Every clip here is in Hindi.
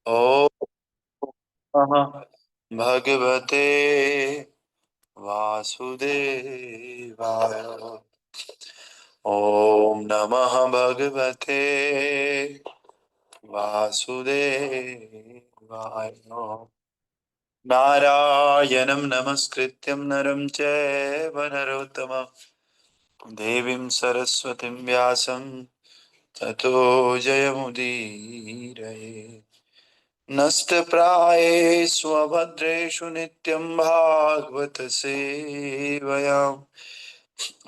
ॐ नमः भगवते वासुदेवाय। ॐ नमः भगवते वासुदेवाय। नारायणं नमस्कृत्यं नरं चैव नरोत्तमं देवीं सरस्वतीं व्यासं ततो जयमुदीरये। नष्टप्रायेषु अभद्रेषु नित्यं भागवत सेवया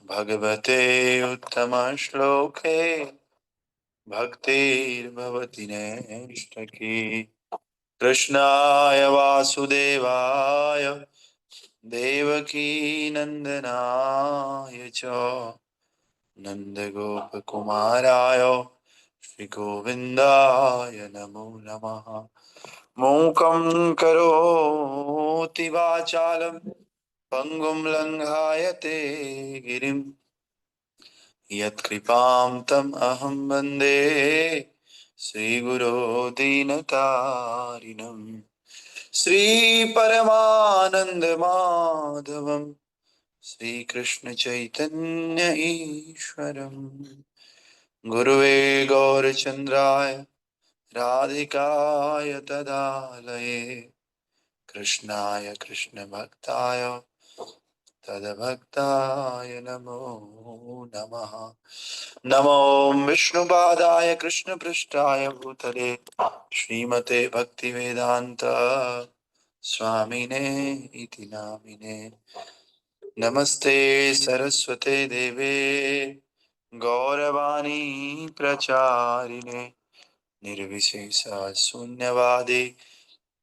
भगवते उत्तमश्लोके भक्तिर्भवति नैष्ठकी। कृष्णाय वासुदेवाय देवकी नन्दनाय च नन्दगोपकुमाराय श्रीगोविन्दाय नमो नमः। मूकं करोति वाचालं पङ्गुं लङ्घायते गिरिं यत्कृपां तं अहं वन्दे श्रीगुरो दीनतारिणं। श्रीपरमानन्दमाधवं श्रीकृष्णचैतन्य ईश्वरं गुरुवे गौरचन्द्राय राधिकाय तदालये कृष्णाय कृष्णभक्ताय तद्भक्ताय नमो नमः। नमो विष्णुपादाय कृष्णपृष्ठाय भूतले श्रीमते भक्तिवेदान्त स्वामिने इति नामिने। नमस्ते सरस्वते देवे गौरवाणी प्रचारिणे निर्विशेष शून्यवादे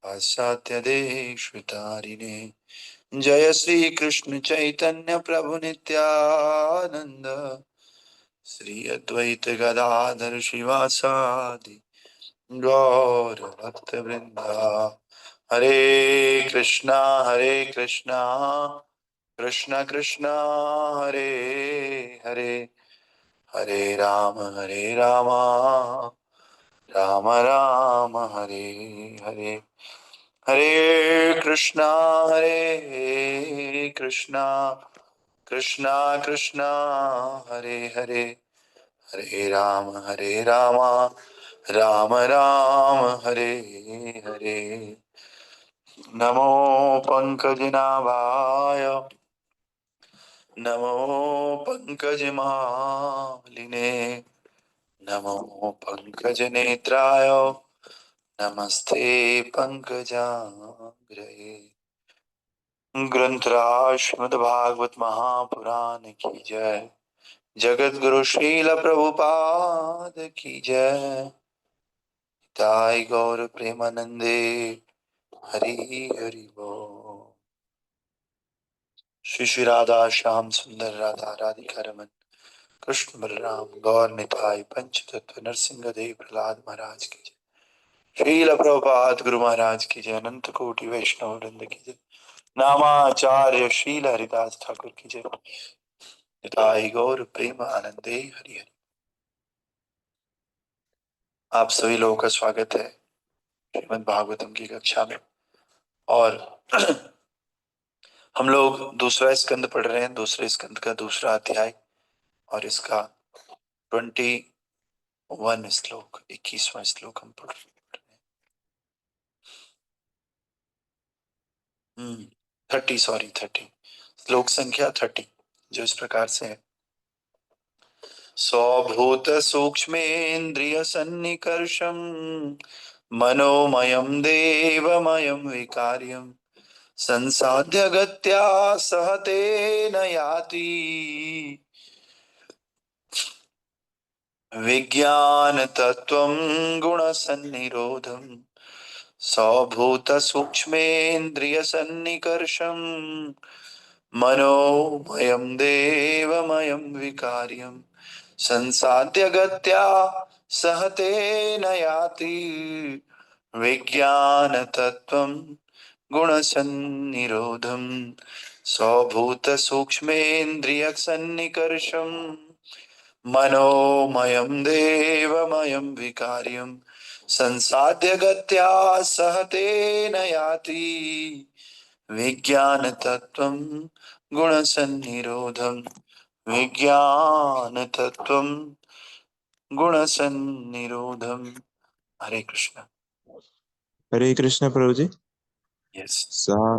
पाश्चात्यदेशतारिणे। जय श्री कृष्ण चैतन्य प्रभु नित्यानंद श्री अद्वैत गदाधर शिवासादि गौर भक्त वृंदा। हरे कृष्णा कृष्णा कृष्णा हरे हरे, हरे राम राम राम हरे हरे। हरे कृष्णा कृष्णा कृष्णा हरे हरे, हरे राम राम राम हरे हरे। नमो पंकजनाभाय नमो पंकजमालिने नमो पंकजनेत्राय नमस्ते पंकजाग्रये। ग्रंथराज श्रीमद्भागवत महापुराण की जय। जगत गुरु श्रील प्रभुपाद की जय। ताई गौर प्रेमानंदे हरि हरि बोल। श्री श्री राधा श्याम सुंदर राधा राधिका रमन कृष्ण बलराम गौर निताई पंच तत्व नरसिंह देव प्रहलाद महाराज की जय। श्रील प्रभुपाद गुरु महाराज की जय। अनंत कोटि वैष्णव वृंद की जय। नामाचार्य शील हरिदास ठाकुर की जय। निताई गौर प्रेम आनंदे हरि हरि। आप सभी लोगों का स्वागत है श्रीमद् भागवतम की कक्षा में। और हम लोग दूसरा स्कंद पढ़ रहे हैं, दूसरे स्कंद का दूसरा अध्याय और इसका 21 श्लोक 21वां श्लोक हम पढ़ रहे हैं। 30 श्लोक संख्या 30 जो इस प्रकार से है। स्वभूत सूक्ष्मेन्द्रिय सन्निकर्षम मनोमयं देवमयं विकार्यं संसाध्य गत्या सहते न याति विज्ञान तत्त्वं गुण सन्निरोधम स्वभूत सूक्ष्मेन्द्रिय सन्निकर्षम मनोमयं देवमयं विकार्यं संसाध्य गत्या सहते न याति विज्ञान तत्त्वं गुण सन्निरोधम स्वभूत सूक्ष्मेन्द्रिय सन्निकर्षम मनोमयं देवमयं विकार्यं संसाध्य गत्या सहते न याति विज्ञान तत्त्वं गुण सन्निरोधम विज्ञान तत्त्वं गुण सन्निरोधम। हरे कृष्ण। हरे कृष्ण प्रभु जी। यस। सा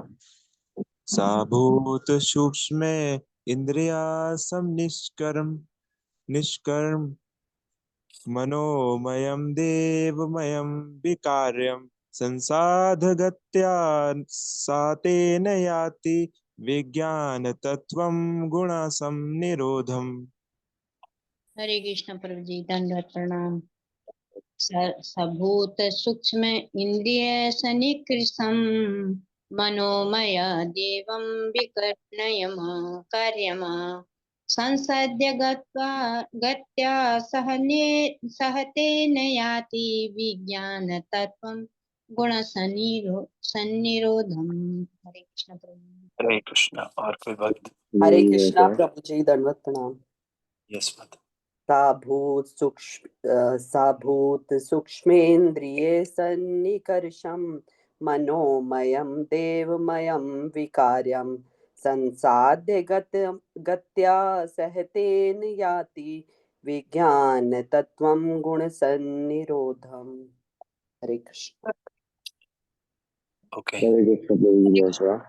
साभूत सूक्ष्म इंद्रिया निष्कर्म निष्कर्म मनोमयं देवमयं विकार्यं संसाधगत्या सातेन याति विज्ञान तत्वं गुणसं निरोधम। हरे कृष्ण प्रभु जी, दंडवत प्रणाम। सभूत सूक्ष्म इंद्रिय सन्निकृष्टम मनोमय देवं विकर्णयम कार्यम संसद्य गत्या सहते न याति विज्ञान तत्वं गुण सन्निरोधम। हरे कृष्ण प्रभु। हरे कृष्ण। और कोई भक्त? हरे कृष्णा प्रभु जी, दंडवत प्रणाम। यस मत। साभूत सूक्ष्मेन्द्रिये सन्निकर्षं मनोमयं देवमयं विकार्यं संसाध्य गत्या सहतेन याति विज्ञान तत्वं गुण सन्निरोधम। हरे कृष्ण। ओके। हरे कृष्ण प्रभु जी। जय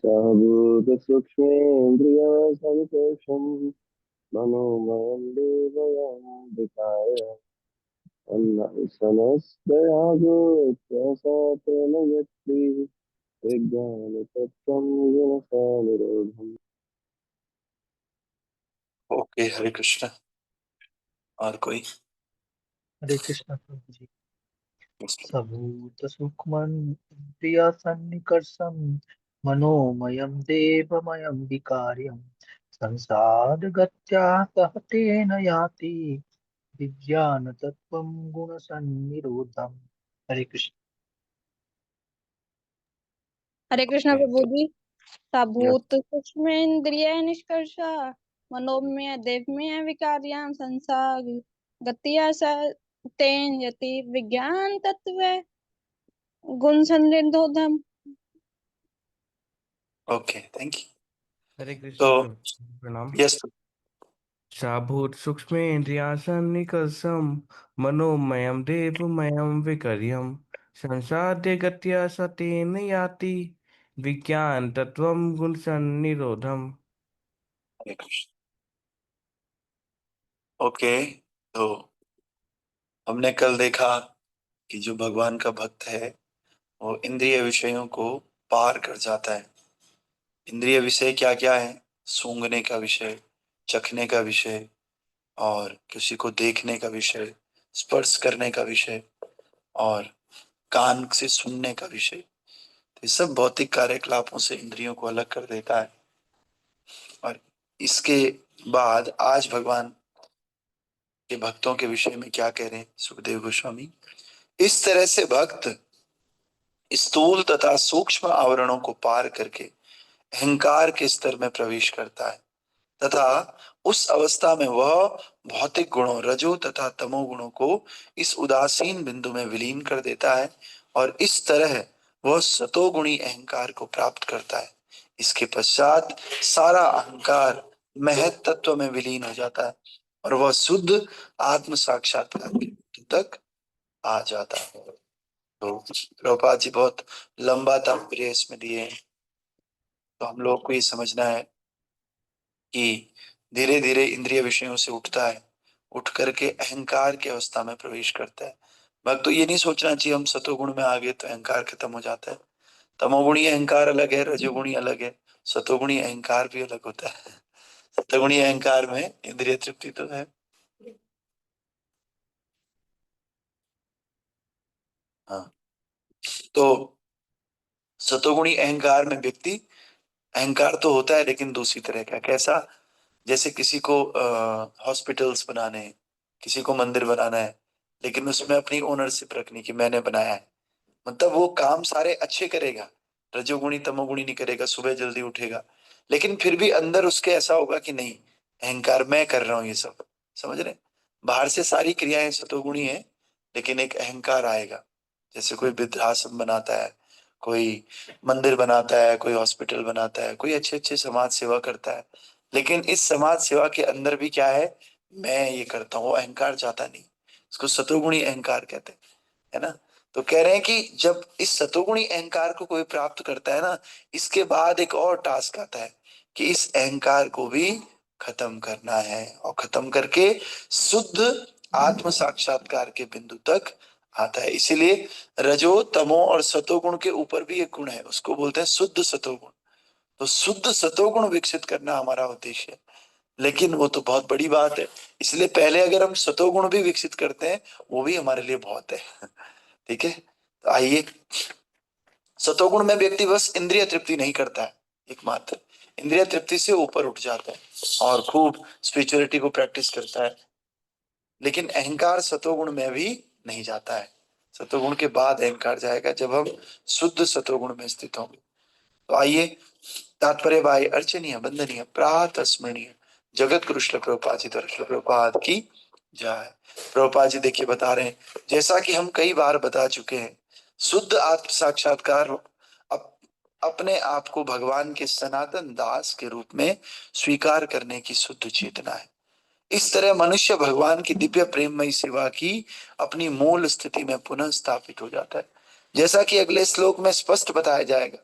सहभूत सूक्ष्मेन्द्रिय संतोषं मनोमयं देवयं विकाय समस्तयागोत्यासातेन यत्ति विज्ञानतत्त्वं गुणसानिरोधम्। ओके हरे कृष्ण। और कोई? हरे कृष्ण प्रभु जी। Yes, सभूत सूक्ष्मं प्रिया सन्निकर्षं मनोमयं देवमयं विकार्यं संसारगत्या सहतेन याति विज्ञानतत्त्वं गुणसन्निरोधम्। हरे कृष्ण। हरे कृष्ण okay. प्रभु जी। Yes. साभूत सूक्ष्म इंद्रिय निष्कर्षा मनोमय देवमय विकार्यां संसार गतिया तेन यति विज्ञान तत्व गुण संनिरोधम। Okay, thank you. हरे कृष्ण तो प्रणाम। यस शाभूत सूक्ष्मेन्द्रियासन्निकर्षं मनोमयं देवमयं विपर्यं संसाद्य गत्या सतेन याति विज्ञान तत्त्वं गुणसन्निरोधम्। हरे कृष्ण। ओके, तो हमने कल देखा कि जो भगवान का भक्त है वो इंद्रिय विषयों को पार कर जाता है। इंद्रिय विषय क्या क्या है? सूंघने का विषय, चखने का विषय, और किसी को देखने का विषय, स्पर्श करने का विषय, और कान से सुनने का विषय। तो ये सब भौतिक कार्यकलापों से इंद्रियों को अलग कर देता है। और इसके बाद आज भगवान के भक्तों के विषय में क्या कह रहे हैं सुखदेव गोस्वामी? इस तरह से भक्त स्थूल तथा सूक्ष्म आवरणों को पार करके अहंकार के स्तर में प्रवेश करता है तथा उस अवस्था में वह भौतिक गुणों रजो तथा तमो गुणों को इस उदासीन बिंदु में विलीन कर देता है और इस तरह वह सतोगुणी अहंकार को प्राप्त करता है। इसके पश्चात सारा अहंकार महत तत्व में विलीन हो जाता है और वह शुद्ध आत्म साक्षात्कार के बिंदु तक आ जाता है। तो प्रभुपाद जी बहुत लंबा तात्पर्य इसमें दिए हैं। तो हम लोग को ये समझना है कि धीरे धीरे इंद्रिय विषयों से उठता है, उठ करके अहंकार की अवस्था में प्रवेश करता है। भक्त तो ये नहीं सोचना चाहिए हम सतोगुण में आ गए तो अहंकार खत्म हो जाता है। तमोगुणी अहंकार अलग है, रजोगुणी अलग है, सतोगुणी अहंकार भी अलग होता है। सतोगुणी अहंकार में इंद्रिय तृप्ति तो है। हाँ, तो सतोगुणी अहंकार में व्यक्ति अहंकार तो होता है लेकिन दूसरी तरह का। कैसा? जैसे किसी को हॉस्पिटल्स बनाने हैं, किसी को मंदिर बनाना है, लेकिन उसमें अपनी ओनरशिप रखनी कि मैंने बनाया है। मतलब वो काम सारे अच्छे करेगा, रजोगुणी तमोगुणी नहीं करेगा, सुबह जल्दी उठेगा, लेकिन फिर भी अंदर उसके ऐसा होगा कि नहीं, अहंकार मैं कर रहा हूँ ये सब। समझ रहे? बाहर से सारी क्रियाएं सतोगुणी है, लेकिन एक अहंकार आएगा। जैसे कोई वृद्धाश्रम बनाता है, कोई मंदिर बनाता है, कोई हॉस्पिटल बनाता है, कोई अच्छे अच्छे समाज सेवा करता है, लेकिन इस समाज सेवा के अंदर भी क्या है, मैं ये करता हूँ, वो अहंकार चाहता नहीं। इसको सतोगुणी अहंकार कहते हैं, है ना। तो कह रहे हैं कि जब इस सतोगुणी अहंकार को कोई प्राप्त करता है ना, इसके बाद एक और टास्क आता है कि इस अहंकार को भी खत्म करना है, और खत्म करके शुद्ध आत्म साक्षात्कार के बिंदु तक आता है। इसीलिए रजो तमो और सतोगुण के ऊपर भी एक गुण है, उसको बोलते हैं शुद्ध सतोगुण। तो शुद्ध सतोगुण विकसित करना हमारा उद्देश्य है, लेकिन वो तो बहुत बड़ी बात है। इसलिए पहले अगर हम सतोगुण भी विकसित करते हैं, वो भी हमारे लिए बहुत है। ठीक है, तो आइए, सतोगुण में व्यक्ति बस इंद्रिय तृप्ति नहीं करता है, एकमात्र इंद्रिय तृप्ति से ऊपर उठ जाता है और खूब स्पिरिचुअलिटी को प्रैक्टिस करता है, लेकिन अहंकार सतोगुण में भी नहीं जाता है। सतोगुण के बाद अहंकार जाएगा जब हम शुद्ध सतोगुण में स्थित होंगे। तो आइए, तात्पर्य भाई अर्चनीय वंदनीय प्रात स्मरणीय जगत गुरु श्रील प्रभुपाद जी द्वारा, श्रील प्रभुपाद की जय। प्रभुपाद जी देखिए बता रहे हैं, जैसा कि हम कई बार बता चुके हैं, शुद्ध आत्म साक्षात्कार अपने आप को भगवान के सनातन दास के रूप में स्वीकार करने की शुद्ध चेतना है। इस तरह मनुष्य भगवान की दिव्य प्रेममयी सेवा की अपनी मूल स्थिति में पुनः स्थापित हो जाता है। जैसा कि अगले श्लोक में स्पष्ट बताया जाएगा,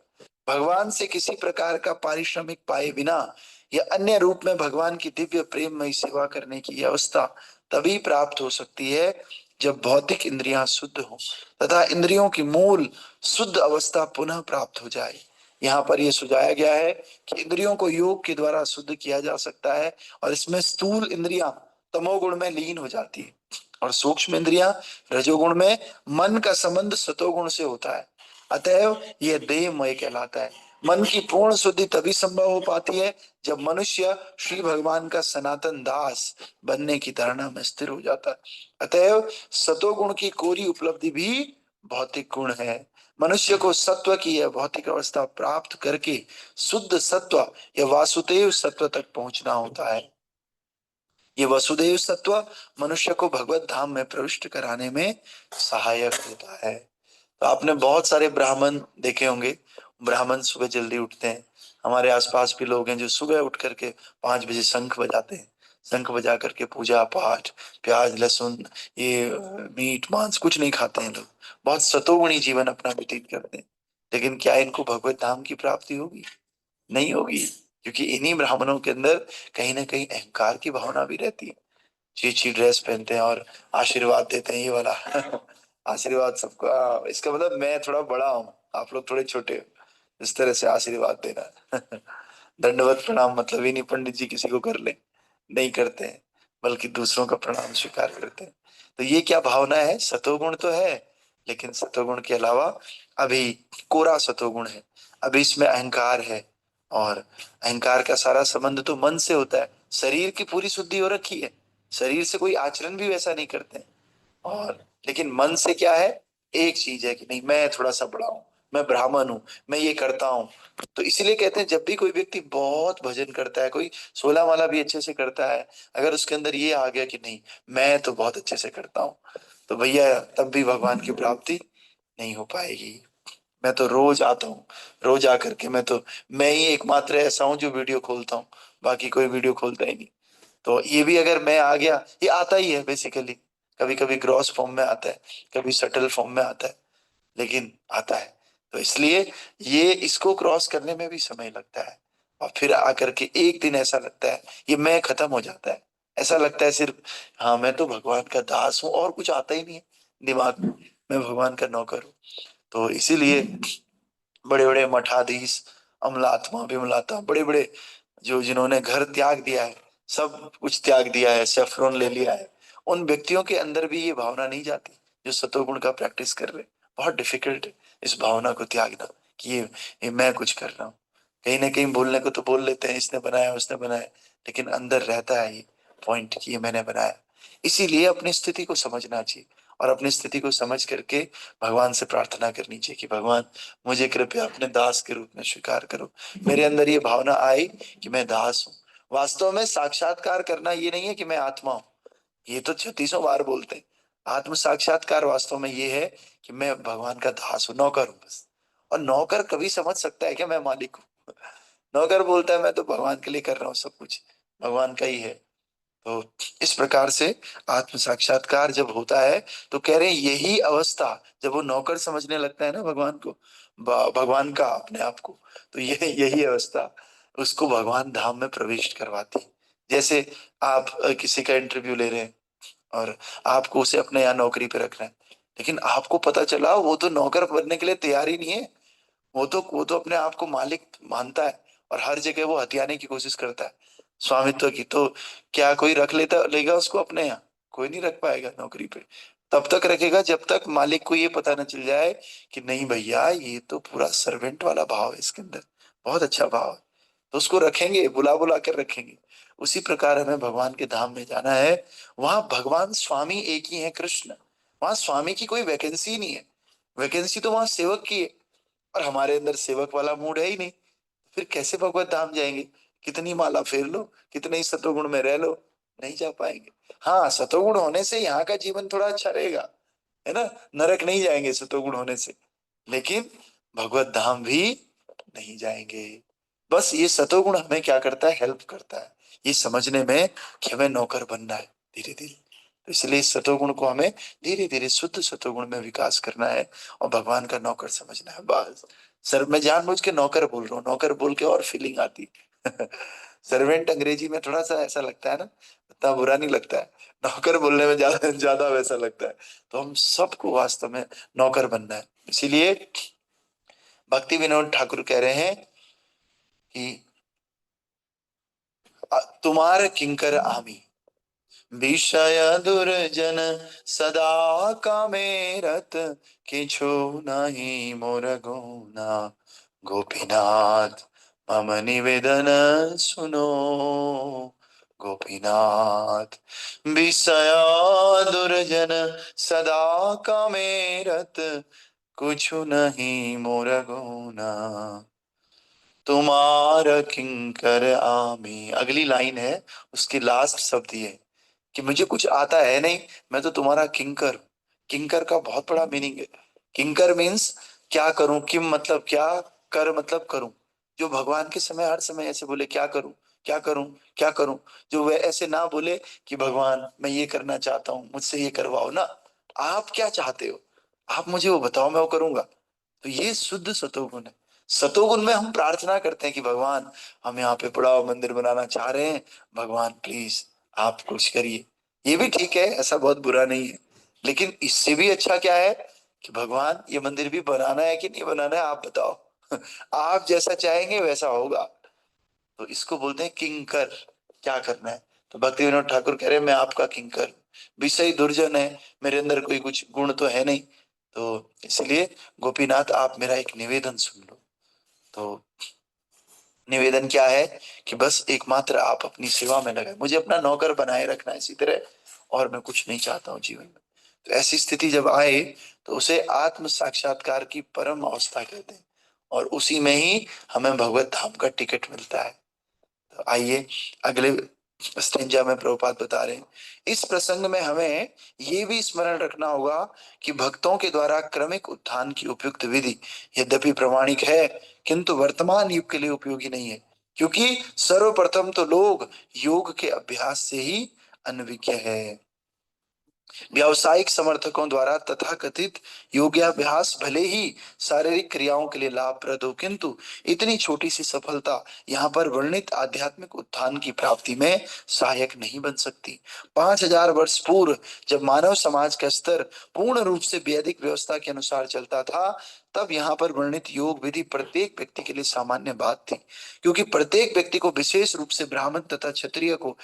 भगवान से किसी प्रकार का पारिश्रमिक पाए बिना या अन्य रूप में भगवान की दिव्य प्रेममयी सेवा करने की अवस्था तभी प्राप्त हो सकती है जब भौतिक इंद्रियां शुद्ध हो तथा इंद्रियों की मूल शुद्ध अवस्था पुनः प्राप्त हो जाए। यहाँ पर यह सुझाया गया है कि इंद्रियों को योग के द्वारा शुद्ध किया जा सकता है, और इसमें स्थूल इंद्रियां तमोगुण में लीन हो जाती है और सूक्ष्म इंद्रियां रजोगुण में, मन का संबंध सतोगुण से होता है। अतएव यह देहमय कहलाता है। मन की पूर्ण शुद्धि तभी संभव हो पाती है जब मनुष्य श्री भगवान का सनातन दास बनने की धारणा में स्थिर हो जाता है। अतएव सतोगुण की कोरी उपलब्धि भी भौतिक गुण है। मनुष्य को सत्व की यह भौतिक अवस्था प्राप्त करके शुद्ध सत्व या वासुदेव सत्व तक पहुंचना होता है। ये वसुदेव सत्व मनुष्य को भगवत धाम में प्रविष्ट कराने में सहायक होता है। तो आपने बहुत सारे ब्राह्मण देखे होंगे, ब्राह्मण सुबह जल्दी उठते हैं। हमारे आसपास भी लोग हैं जो सुबह उठ करके 5 बजे शंख बजाते हैं, शंख बजा करके पूजा पाठ, प्याज लहसुन ये मीट मांस कुछ नहीं खाते हैं लोग, बहुत सतोगुणी जीवन अपना व्यतीत करते हैं। लेकिन क्या इनको भगवत धाम की प्राप्ति होगी? नहीं होगी, क्योंकि इन्हीं ब्राह्मणों के अंदर कहीं ना कहीं अहंकार की भावना भी रहती है। अच्छी अच्छी ड्रेस पहनते हैं और आशीर्वाद देते हैं, ये वाला आशीर्वाद सबको, इसका मतलब मैं थोड़ा बड़ा हूँ, आप लोग थोड़े छोटे हो, इस तरह से आशीर्वाद देना। दंडवत प्रणाम मतलब ही नहीं पंडित जी किसी को कर ले, नहीं करते हैं, बल्कि दूसरों का प्रणाम स्वीकार करते हैं। तो ये क्या भावना है? सतोगुण तो है, लेकिन सतोगुण के अलावा अभी कोरा सतोगुण है, अभी इसमें अहंकार है, और अहंकार का सारा संबंध तो मन से होता है। शरीर की पूरी शुद्धि हो रखी है, शरीर से कोई आचरण भी वैसा नहीं करते हैं, और लेकिन मन से क्या है, एक चीज है कि नहीं मैं थोड़ा सा बड़ा हूं, मैं ब्राह्मण हूं, मैं ये करता हूं। तो इसलिए कहते हैं जब भी कोई व्यक्ति बहुत भजन करता है, कोई 16 माला भी अच्छे से करता है, अगर उसके अंदर ये आ गया कि नहीं मैं तो बहुत अच्छे से करता हूँ, तो भैया तब भी भगवान की प्राप्ति नहीं हो पाएगी। मैं तो रोज आता हूँ, रोज आकर के मैं ही एकमात्र ऐसा हूँ जो वीडियो खोलता हूँ, बाकी कोई वीडियो खोलता ही नहीं। तो ये भी अगर मैं आ गया, ये आता ही है बेसिकली, कभी कभी ग्रॉस फॉर्म में आता है, कभी सटल फॉर्म में आता है, लेकिन आता है। तो इसलिए ये इसको क्रॉस करने में भी समय लगता है, और फिर आकर के एक दिन ऐसा लगता है ये मैं खत्म हो जाता है, ऐसा लगता है सिर्फ हाँ मैं तो भगवान का दास हूँ, और कुछ आता ही नहीं है दिमाग में, मैं भगवान का नौकर हूँ। तो इसीलिए बड़े बड़े मठाधीश, अमलात्मा विमलात्मा, बड़े बड़े जो जिन्होंने घर त्याग दिया है, सब कुछ त्याग दिया है, सेफ्रॉन ले लिया है, उन व्यक्तियों के अंदर भी ये भावना नहीं जाती जो सतोगुण का प्रैक्टिस कर रहे। बहुत डिफिकल्ट है इस भावना को त्यागना कि ये मैं कुछ कर रहा हूँ। कहीं ना कहीं बोलने को तो बोल लेते हैं इसने बनाया उसने बनाया, लेकिन अंदर रहता है ये पॉइंट कि ये मैंने बनाया। इसीलिए अपनी स्थिति को समझना चाहिए, और अपनी स्थिति को समझ करके भगवान से प्रार्थना करनी चाहिए कि भगवान मुझे कृपया अपने दास के रूप में स्वीकार करो। मेरे अंदर ये भावना आई कि मैं दास हूँ। वास्तव में साक्षात्कार करना ये नहीं है कि मैं आत्मा हूँ, ये तो 36 बार बोलते हैं। आत्म साक्षात्कार वास्तव में ये है कि मैं भगवान का दास हूं, नौकर हूं बस। और नौकर कभी समझ सकता है कि मैं मालिक हूँ? नौकर बोलता है मैं तो भगवान के लिए कर रहा हूँ, सब कुछ भगवान का ही है। तो इस प्रकार से आत्म साक्षात्कार जब होता है तो कह रहे हैं यही अवस्था, जब वो नौकर समझने लगता है ना भगवान को, भगवान का अपने आप को, तो यही अवस्था उसको भगवान धाम में प्रवेश करवाती है। जैसे आप किसी का इंटरव्यू ले रहे हैं और आपको उसे अपने यहाँ नौकरी पे रखना है, लेकिन आपको पता चला वो तो नौकर बनने के लिए तैयार ही नहीं है। वो तो अपने आप को मालिक मानता है और हर जगह वो हथियाने की कोशिश करता है स्वामित्व की। तो क्या कोई रख लेगा उसको अपने यहाँ? कोई नहीं रख पाएगा नौकरी पे। तब तक रखेगा जब तक मालिक को ये पता न चल जाए कि नहीं भैया, ये तो पूरा सर्वेंट वाला भाव है इसके अंदर, बहुत अच्छा भाव है, तो उसको रखेंगे, बुला बुला कर रखेंगे। उसी प्रकार हमें भगवान के धाम में जाना है। वहां भगवान स्वामी एक ही है, कृष्ण। वहां स्वामी की कोई वैकेंसी नहीं है, वैकेंसी तो वहां सेवक की है। और हमारे अंदर सेवक वाला मूड है ही नहीं, फिर कैसे भगवत धाम जाएंगे? कितनी माला फेर लो, कितने ही सतोगुण में रह लो, नहीं जा पाएंगे। हाँ, सतोगुण होने से यहाँ का जीवन थोड़ा अच्छा रहेगा, है ना, नरक नहीं जाएंगे सतोगुण होने से, लेकिन भगवत धाम भी नहीं जाएंगे। बस ये सतोगुण हमें क्या करता है, हेल्प करता है ये समझने में कि हमें नौकर बनना है धीरे धीरे। तो इसलिए इस सतोगुण को हमें धीरे धीरे शुद्ध सतोगुण में विकास करना है और भगवान का नौकर समझना है बस। सर मैं जानबूझ के नौकर बोल रहा हूँ, नौकर बोल के और फीलिंग आती सर्वेंट अंग्रेजी में थोड़ा सा ऐसा लगता है ना, इतना बुरा नहीं लगता है, नौकर बोलने में ज्यादा ज्यादा वैसा लगता है। तो हम सबको वास्तव में नौकर बनना है। इसीलिए भक्ति विनोद ठाकुर कह रहे हैं कि तुम्हार किंकर आमी, विषय दुर्जन सदा कामेरत, किछु नहीं मोर गुना, गोपीनाथ मम निवेदन सुनो, गोपीनाथ। विषय दुर्जन सदा कामेरत, कुछु नहीं मोर गुना, तुम्हार किंकर आमी। अगली लाइन है, उसकी लास्ट शब्द ये कि मुझे कुछ आता है नहीं, मैं तो तुम्हारा किंकर। किंकर का बहुत बड़ा मीनिंग है। किंकर मीन्स क्या करूं, किम मतलब क्या, कर मतलब करूं। जो भगवान के समय हर समय ऐसे बोले क्या करूं क्या करूं क्या करूं, जो वह ऐसे ना बोले कि भगवान मैं ये करना चाहता हूं, मुझसे ये करवाओ ना, आप क्या चाहते हो, आप मुझे वो बताओ, मैं वो करूंगा। तो ये शुद्ध सतोगुण है। सतोगुण में हम प्रार्थना करते हैं कि भगवान हम यहाँ पे बड़ा मंदिर बनाना चाह रहे हैं, भगवान प्लीज आप कुछ करिए। ये भी ठीक है, ऐसा बहुत बुरा नहीं है, लेकिन इससे भी अच्छा क्या है कि भगवान ये मंदिर भी बनाना है कि नहीं बनाना है, आप बताओ आप जैसा चाहेंगे वैसा होगा। तो इसको बोलते हैं किंकर, क्या करना है। तो भक्ति विनोद ठाकुर कह रहे हैं मैं आपका किंकर, विषय दुर्जन है, मेरे अंदर कोई कुछ गुण तो है नहीं, तो इसलिए गोपीनाथ आप मेरा एक निवेदन सुन लो। तो निवेदन क्या है कि बस एकमात्र आप अपनी सेवा में लगे, मुझे अपना नौकर बनाए रखना है इसी तरह, और मैं कुछ नहीं चाहता हूँ जीवन में। तो ऐसी स्थिति जब आए तो उसे आत्म साक्षात्कार की परम अवस्था कहते हैं, और उसी में ही हमें भगवत धाम का टिकट मिलता है। तो आइए अगले स्टेंजा में प्रभुपाद बता रहे हैं, इस प्रसंग में हमें ये भी स्मरण रखना होगा कि भक्तों के द्वारा क्रमिक उत्थान की उपयुक्त विधि यद्यपि प्रामाणिक है, किंतु वर्तमान युग के लिए उपयोगी नहीं है, क्योंकि सर्वप्रथम तो लोग योग के अभ्यास से ही अनभिज्ञ है। व्यावसायिक समर्थकों द्वारा तथाकथित योगाभ्यास भले ही शारीरिक क्रियाओं के लिए लाभप्रद हो, किंतु इतनी छोटी सी सफलता यहाँ पर वर्णित आध्यात्मिक उत्थान की प्राप्ति में सहायक नहीं बन सकती। 5000 वर्ष पूर्व जब मानव समाज का स्तर पूर्ण रूप से वैदिक व्यवस्था के अनुसार चलता था, तब यहाँ पर वर्णित योग विधि प्रत्येक व्यक्ति के लिए सामान्य बात थी, क्योंकि प्रत्येक व्यक्ति को विशेष रूप से ब्राह्मण तथा क्षत्रिय को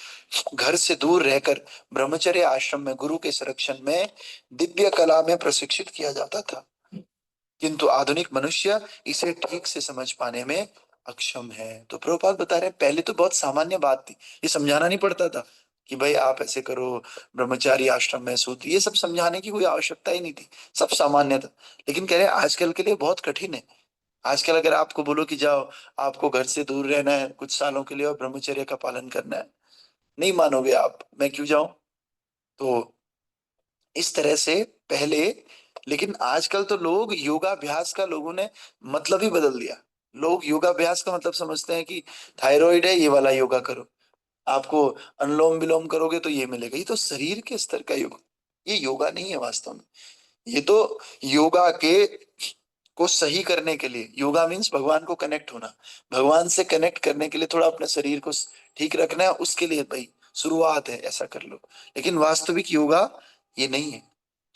घर से दूर रहकर ब्रह्मचर्य आश्रम में गुरु के संरक्षण में दिव्य कला में प्रशिक्षित किया जाता था, किंतु आधुनिक मनुष्य इसे ठीक से समझ पाने में अक्षम है। तो प्रभुपाद बता रहे हैं पहले तो बहुत सामान्य बात थी, ये समझाना नहीं पड़ता था कि भाई आप ऐसे करो, ब्रह्मचारी आश्रम में सूत, ये सब समझाने की कोई आवश्यकता ही नहीं थी, सब सामान्य था। लेकिन कह रहे हैं आजकल के लिए बहुत कठिन है। आजकल अगर आपको बोलो कि जाओ, आपको घर से दूर रहना है कुछ सालों के लिए और ब्रह्मचर्य का पालन करना है, नहीं मानोगे आप, मैं क्यों जाऊं, तो इस तरह से पहले, लेकिन आजकल तो लोग योगाभ्यास का, लोगों ने मतलब ही बदल दिया। लोग योगाभ्यास का मतलब समझते हैं कि थायराइड है, ये वाला योगा करो, आपको अनुलोम विलोम करोगे तो ये मिलेगा। ये तो शरीर के स्तर का योगा, ये योगा नहीं है वास्तव में। ये तो योगा के को सही करने के लिए, योगा मीन्स भगवान को कनेक्ट होना, भगवान से कनेक्ट करने के लिए थोड़ा अपने शरीर को ठीक रखना है, उसके लिए भाई शुरुआत है, ऐसा कर लो। लेकिन वास्तविक योगा ये नहीं है।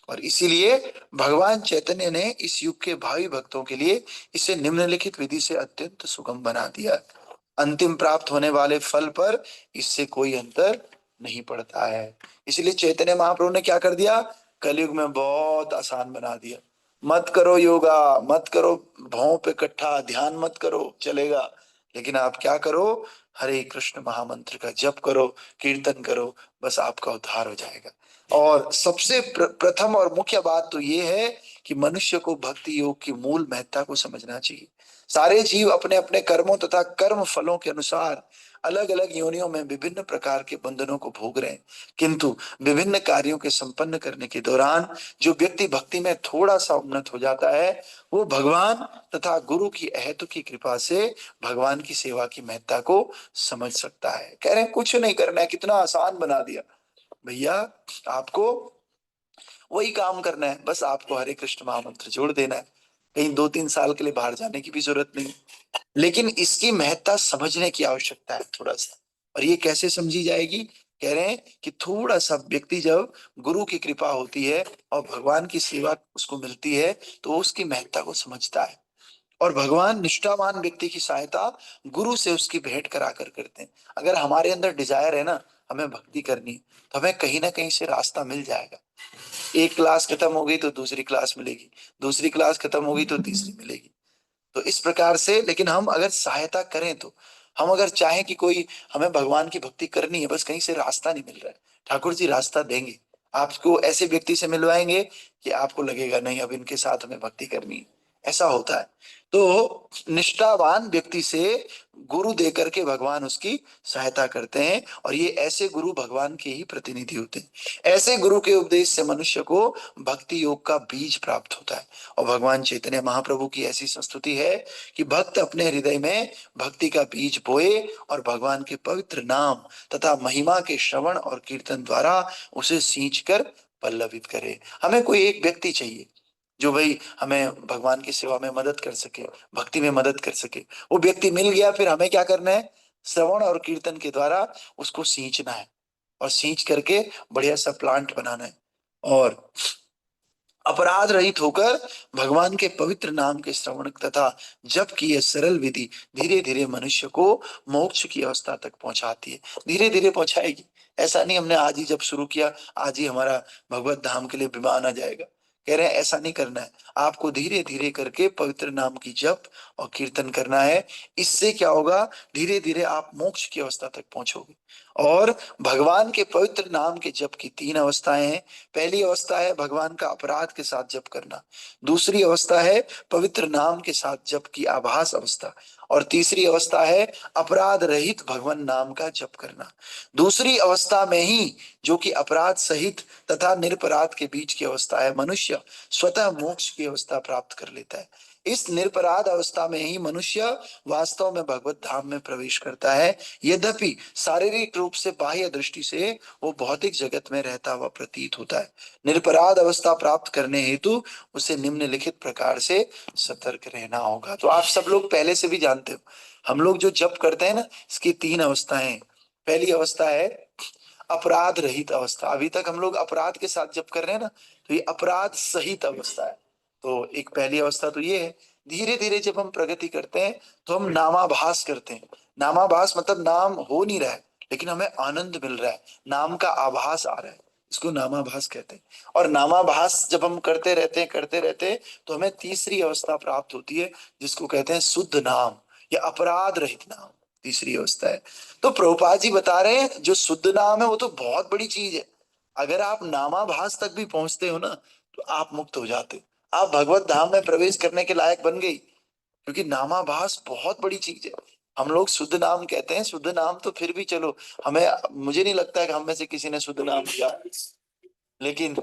और इसीलिए भगवान चैतन्य ने इस युग के भावी भक्तों के लिए इसे निम्नलिखित विधि से अत्यंत सुगम बना दिया। अंतिम प्राप्त होने वाले फल पर इससे कोई अंतर नहीं पड़ता है। इसलिए चैतन्य महाप्रभु ने क्या कर दिया, कलयुग में बहुत आसान बना दिया। मत करो योगा, मत करो भौं पे इकट्ठा, ध्यान मत करो, चलेगा। लेकिन आप क्या करो, हरे कृष्ण महामंत्र का जप करो, कीर्तन करो, बस आपका उद्धार हो जाएगा। और सबसे प्रथम और मुख्य बात तो ये है कि मनुष्य को भक्ति योग की मूल महत्ता को समझना चाहिए। सारे जीव अपने अपने कर्मों तथा कर्म फलों के अनुसार अलग अलग योनियों में विभिन्न प्रकार के बंधनों को भोग रहे हैं, किंतु विभिन्न कार्यों के संपन्न करने के दौरान जो व्यक्ति भक्ति में थोड़ा सा उन्नत हो जाता है, वो भगवान तथा गुरु की अहेतु की कृपा से भगवान की सेवा की महत्ता को समझ सकता है। कह रहे हैं कुछ नहीं करना है, कितना आसान बना दिया भैया। आपको वही काम करना है, बस आपको हरे कृष्ण महामंत्र जोड़ देना है। कहीं 2-3 साल के लिए बाहर जाने की भी जरूरत नहीं, लेकिन इसकी महत्ता समझने की आवश्यकता है थोड़ा सा। और ये कैसे समझी जाएगी, कह रहे हैं कि थोड़ा सा व्यक्ति जब गुरु की कृपा होती है और भगवान की सेवा उसको मिलती है, तो उसकी महत्ता को समझता है। और भगवान निष्ठावान व्यक्ति की सहायता गुरु से उसकी भेंट करा कर करते हैं। अगर हमारे अंदर डिजायर है ना, हमें भक्ति करनी है, तो हमें कहीं ना कहीं से रास्ता मिल जाएगा। एक क्लास खत्म हो गई तो दूसरी क्लास मिलेगी, दूसरी क्लास खत्म हो गई तो तीसरी मिलेगी। तो इस प्रकार से, लेकिन हम अगर सहायता करें, तो हम अगर चाहें कि कोई हमें भगवान की भक्ति करनी है, बस कहीं से रास्ता नहीं मिल रहा है, ठाकुर जी रास्ता देंगे। आपको ऐसे व्यक्ति से मिलवाएंगे कि आपको लगेगा नहीं अब इनके साथ हमें भक्ति करनी है, ऐसा होता है। तो निष्ठावान व्यक्ति से गुरु देकर के भगवान उसकी सहायता करते हैं, और ये ऐसे गुरु भगवान के ही प्रतिनिधि होते हैं। ऐसे गुरु के उपदेश से मनुष्य को भक्ति योग का बीज प्राप्त होता है। और भगवान चैतन्य महाप्रभु की ऐसी संस्तुति है कि भक्त अपने हृदय में भक्ति का बीज बोए और भगवान के पवित्र नाम तथा महिमा के श्रवण और कीर्तन द्वारा उसे सींचकर पल्लवित करे। हमें कोई एक व्यक्ति चाहिए जो भाई हमें भगवान की सेवा में मदद कर सके, भक्ति में मदद कर सके। वो व्यक्ति मिल गया, फिर हमें क्या करना है, श्रवण और कीर्तन के द्वारा उसको सींचना है, और सींच करके बढ़िया सा प्लांट बनाना है, और अपराध रहित होकर भगवान के पवित्र नाम के श्रवण तथा जप की यह सरल विधि धीरे धीरे मनुष्य को मोक्ष की अवस्था तक पहुंचाती है। धीरे धीरे पहुंचाएगी। ऐसा नहीं हमने आज ही जब शुरू किया आज ही हमारा भगवत धाम के लिए विमान आ जाएगा। कह रहे हैं ऐसा नहीं करना है, आपको धीरे धीरे करके पवित्र नाम की जप और कीर्तन करना है। इससे क्या होगा, धीरे धीरे आप मोक्ष की अवस्था तक पहुंचोगे। और भगवान के पवित्र नाम के जप की 3 अवस्थाएं हैं। पहली अवस्था है भगवान का अपराध के साथ जप करना, दूसरी अवस्था है पवित्र नाम के साथ जप की आभास अवस्था, और तीसरी अवस्था है अपराध रहित भगवान नाम का जप करना। दूसरी अवस्था में ही, जो कि अपराध सहित तथा निरपराध के बीच की अवस्था है, मनुष्य स्वतः मोक्ष की अवस्था प्राप्त कर लेता है। इस निरपराध अवस्था में ही मनुष्य वास्तव में भगवत धाम में प्रवेश करता है। यद्यपि शारीरिक रूप से बाह्य दृष्टि से वो भौतिक जगत में रहता हुआ प्रतीत होता है। निरपराध अवस्था प्राप्त करने हेतु उसे निम्नलिखित प्रकार से सतर्क रहना होगा। तो आप सब लोग पहले से भी जानते हो, हम लोग जो जप करते हैं ना, इसकी 3 अवस्थाएं। पहली अवस्था है अपराध रहित अवस्था। अभी तक हम लोग अपराध के साथ जप कर रहे हैं ना, तो ये अपराध सहित अवस्था है। तो एक पहली अवस्था तो ये है। धीरे धीरे जब हम प्रगति करते हैं तो हम नामाभास करते हैं। नामाभास मतलब नाम हो नहीं रहा है, लेकिन हमें आनंद मिल रहा है, नाम का आभास आ रहा है, इसको नामाभास कहते हैं। और नामाभास जब हम करते रहते हैं तो हमें तीसरी अवस्था प्राप्त होती है, जिसको कहते हैं शुद्ध नाम या अपराध रहित नाम। तीसरी अवस्था है। तो प्रभुपाद जी बता रहे हैं जो शुद्ध नाम है वो तो बहुत बड़ी चीज है। अगर आप नामाभास तक भी पहुंचते हो ना, तो आप मुक्त हो जाते हो, आप भगवत धाम में प्रवेश करने के लायक बन गई। क्योंकि नामाभास बहुत बड़ी चीज है। हम लोग शुद्ध नाम कहते हैं, शुद्ध नाम तो फिर भी चलो, हमें, मुझे नहीं लगता है कि हम में से किसी ने शुद्ध नाम लिया। लेकिन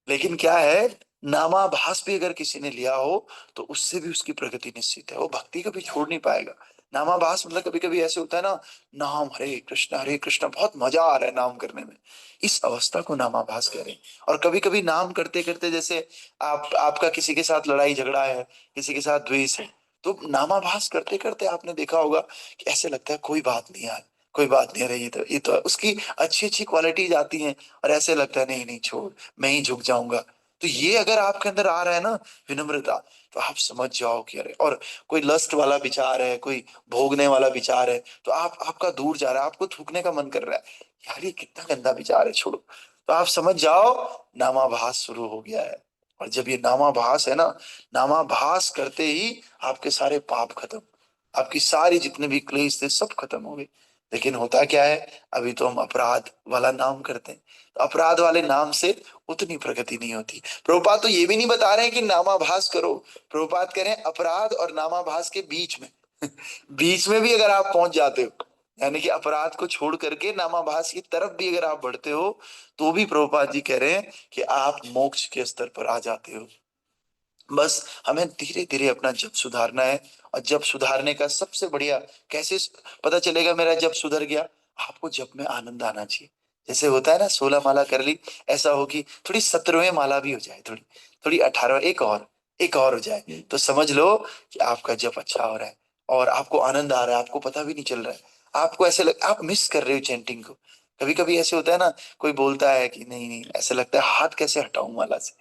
लेकिन क्या है, नामाभास भी अगर किसी ने लिया हो तो उससे भी उसकी प्रगति निश्चित है, वो भक्ति कभी छोड़ नहीं पाएगा। नामाभास मतलब कभी कभी ऐसे होता है ना, नाम हरे कृष्णा बहुत मजा आ रहा है नाम करने में, इस अवस्था को नामाभास कह रहे हैं। और कभी कभी नाम करते करते, जैसे आपका किसी के साथ लड़ाई झगड़ा है, किसी के साथ द्वेष है, तो नामाभास करते करते आपने देखा होगा कि ऐसे लगता है कोई बात नहीं यार, कोई बात नहीं, अरे ये तो उसकी अच्छी अच्छी क्वालिटीज आती हैं, और ऐसे लगता है नहीं नहीं छोड़, मैं ही झुक जाऊंगा। तो ये अगर आपके अंदर आ रहा है ना, विनम्रता, तो आप समझ जाओ कि अरे, और कोई लस्ट वाला विचार है, कोई भोगने वाला विचार है, तो आपका दूर जा रहा है, आपको थूकने का मन कर रहा है, यार ये कितना गंदा विचार है, छोड़ो। तो आप समझ जाओ नामाभास शुरू हो गया है। और जब ये नामाभास है ना, नामाभास करते ही आपके सारे पाप खत्म, आपकी सारी जितने भी क्लेश थे सब खत्म हो गए। लेकिन होता क्या है, अभी तो हम अपराध वाला नाम करते हैं, तो अपराध वाले नाम से उतनी प्रगति नहीं होती। प्रभुपाद तो ये भी नहीं बता रहे हैं कि नामाभास करो, प्रभुपाद कह रहे हैं अपराध और नामाभास के बीच में बीच में भी अगर आप पहुंच जाते हो, यानी कि अपराध को छोड़ करके नामाभास की तरफ भी अगर आप बढ़ते हो, तो भी प्रभुपाद जी कह रहे हैं कि आप मोक्ष के स्तर पर आ जाते हो। बस हमें धीरे धीरे अपना जप सुधारना है। और जप सुधारने का सबसे बढ़िया कैसे पता चलेगा मेरा जप सुधर गया, आपको जप में आनंद आना चाहिए। जैसे होता है ना, 16 माला कर ली, ऐसा हो कि थोड़ी 17वीं माला भी हो जाए, थोड़ी थोड़ी 18, एक और हो जाए, तो समझ लो कि आपका जप अच्छा हो रहा है और आपको आनंद आ रहा है, आपको पता भी नहीं चल रहा है। आपको ऐसे आप मिस कर रहे हो चैंटिंग को। कभी कभी ऐसे होता है ना, कोई बोलता है कि नहीं नहीं, ऐसे लगता है हाथ कैसे हटाऊं माला से।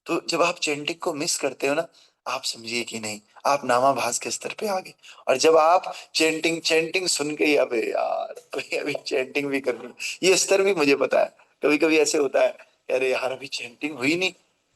तो जब आप चैंटिंग को मिस करते हो ना, आप समझिए कि नहीं, आप नामाभास के स्तर पे आ गए। और जब आप चैंटिंग चैंटिंग सुन के ही, अबे यार अभी अभी चैंटिंग भी करनी है, ये स्तर भी मुझे पता है। कभी कभी ऐसे होता है, अरे यार अभी चैंटिंग हुई नहीं,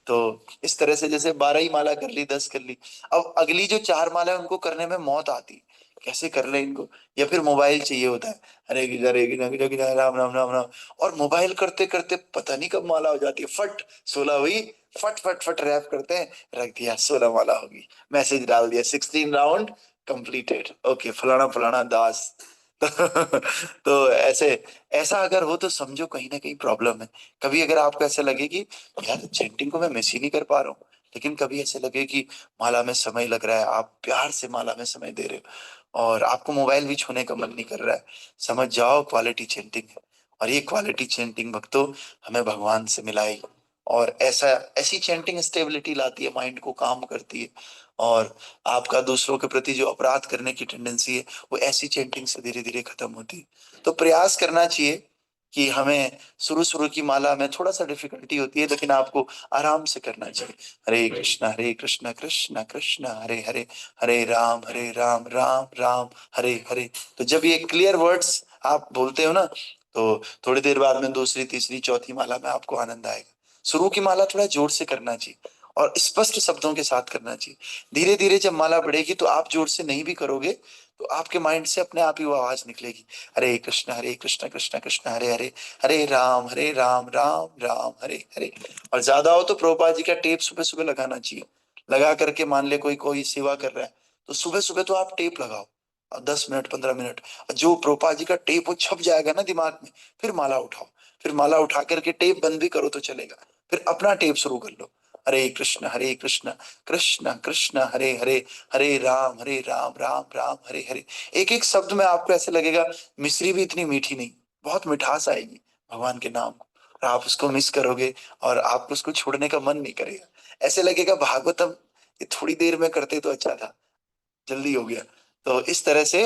तो इस तरह से जैसे 12 ही माला कर ली, 10 कर ली, अब अगली जो 4 माला है उनको करने में मौत आती, कैसे कर ले इनको, या फिर मोबाइल चाहिए होता है, हरे कृष्णा राम राम राम राम, और मोबाइल करते करते पता नहीं कब माला हो जाती है, फट 16 हुई, फट फट फट रैप करते हैं, रख दिया 16 माला होगी, मैसेज डाल दिया 16 राउंड कंप्लीटेड, ओके फलाना फलाना दास तो ऐसे, ऐसा अगर हो तो समझो कहीं ना कहीं प्रॉब्लम है। कभी अगर आपको ऐसा लगे कि यार चैंटिंग को मैं मिस ही नहीं कर पा रहा हूँ, लेकिन कभी ऐसे लगे कि माला में समय लग रहा है, आप प्यार से माला में समय दे रहे हो और आपको मोबाइल भी छूने का मन नहीं कर रहा है, समझ जाओ क्वालिटी चैंटिंग है। और ये क्वालिटी चैंटिंग भक्तों हमें भगवान से मिलाएगी। और ऐसा ऐसी चैंटिंग स्टेबिलिटी लाती है, माइंड को काम करती है, और आपका दूसरों के प्रति जो अपराध करने की टेंडेंसी है वो ऐसी चैंटिंग से धीरे धीरे खत्म होती है। तो प्रयास करना चाहिए कि हमें शुरू शुरू की माला में थोड़ा सा डिफिकल्टी होती है, लेकिन आपको आराम से करना चाहिए। हरे कृष्णा कृष्णा कृष्णा हरे हरे, हरे राम राम राम हरे हरे। तो जब ये क्लियर वर्ड्स आप बोलते हो ना, तो थोड़ी देर बाद में दूसरी तीसरी चौथी माला में आपको आनंद आएगा। शुरू की माला थोड़ा जोर से करना चाहिए और स्पष्ट शब्दों के साथ करना चाहिए। धीरे धीरे जब माला बढ़ेगी तो आप जोर से नहीं भी करोगे तो आपके माइंड से अपने आप ही वो आवाज निकलेगी, हरे कृष्णा कृष्णा कृष्णा हरे हरे, हरे राम राम राम हरे हरे। और ज्यादा हो तो प्रभुपाद जी का टेप सुबह सुबह लगाना चाहिए। लगा करके मान ले कोई कोई सेवा कर रहा है तो सुबह सुबह तो आप टेप लगाओ, और 10 मिनट 15 मिनट, जो प्रभुपाद जी का टेप वो छप जाएगा ना दिमाग में, फिर माला उठाओ, फिर माला उठा करके टेप बंद भी करो तो चलेगा, फिर अपना टेप शुरू कर लो, हरे कृष्ण कृष्ण कृष्ण हरे हरे, हरे राम राम राम हरे हरे। एक एक शब्द में आपको ऐसे लगेगा मिश्री भी इतनी मीठी नहीं, बहुत मिठास आएगी भगवान के नाम को, और आप उसको मिस करोगे और आपको उसको छोड़ने का मन नहीं करेगा। ऐसे लगेगा भागवतम ये थोड़ी देर में करते तो अच्छा था, जल्दी हो गया। तो इस तरह से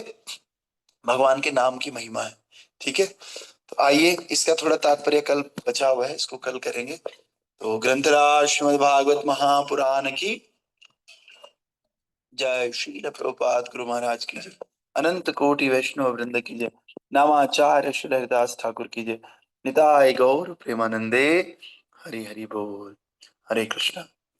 भगवान के नाम की महिमा है। ठीक है, तो आइए इसका थोड़ा तात्पर्य कल बचा हुआ है, इसको कल करेंगे। तो ग्रंथराज श्रीमद् भागवत महापुराण की जय, श्रील प्रभुपाद गुरु महाराज की जय, अनंत कोटि वैष्णव वृंद की जय, नामाचार्य श्री हरिदास ठाकुर की जय, निताय गौर प्रेमानंदे, हरि हरि बोल, हरे कृष्णा।